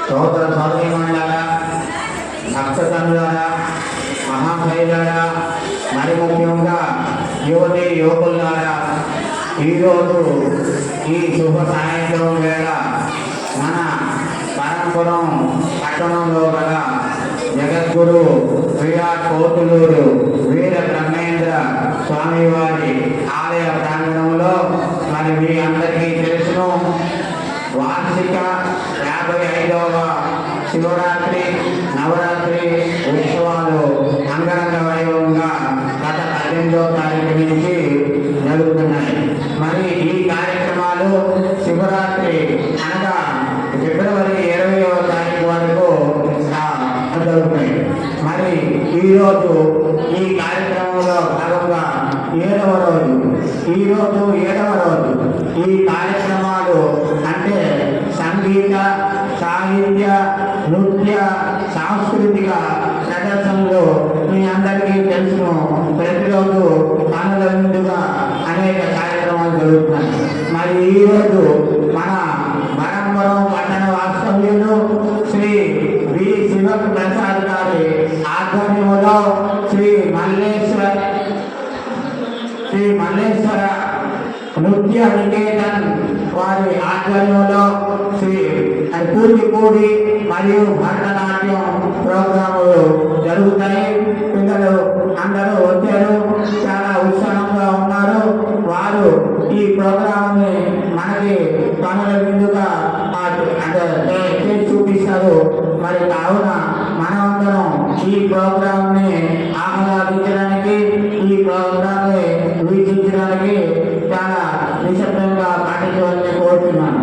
సోదర సోదరీమణులారా, భక్తజనులారా, మహాశైలారా, మరి ముఖ్యంగా యువతి యువకులారా, ఈరోజు ఈ శుభ సాయంత్రం వేళ మన పరంపురం పట్టణంలో గల జగద్గురు విరాట్ కోతులూరు వీర బ్రహ్మేంద్ర స్వామివారి ఆలయ ప్రాంగణంలో మరి మీ అందరికీ తెలుసును వార్షిక 55వ శివరాత్రి నవరాత్రి ఉత్సవాలు అంగరంగ వైభవంగా గత 18వ తారీఖు నుంచి జరుగుతున్నాయి. మరి ఈ కార్యక్రమాలు శివరాత్రి అనగా ఫిబ్రవరి 20వ తారీఖు వరకు జరుగుతాయి. మరి ఈరోజు ఈ కార్యక్రమంలో భాగంగా 7వ రోజు. ఈరోజు 7వ రోజు. ఈ కార్యక్రమాలు అంటే సంగీత, సాహిత్య, నృత్య, సాంస్కృతిక ప్రదర్శనలు మీ అందరికీ తెలుసును. ప్రతిరోజు పనుల ముందుగా అనేక కార్యక్రమాలు జరుగుతున్నాయి. మరి ఈరోజు మన పరంపురం పట్టణ వాస్తవ్యులు శ్రీ వి శివప్రసాద్ గారి ఆధ్వర్యంలో శ్రీ మల్లేశ్వర నృత్య నికేతన్ వారి ఆధ్వర్యంలో శ్రీ కూచిపూడి మరియు భరతనాట్యం ప్రోగ్రాములు జరుగుతాయి. పిల్లలు అందరూ వచ్చారు, చాలా ఉత్సాహంగా ఉన్నారు. వారు ఈ ప్రోగ్రాంని మనకి పనుల విందుగా చేసి చూపిస్తారు. మరి కావున మనమందరం ఈ ప్రోగ్రాంని ఆహ్లాదించడానికి, ఈ ప్రోగ్రాంని వీక్షించడానికి చాలా నిశ్శబ్దంగా పాటించవలసి కోరుతున్నాను.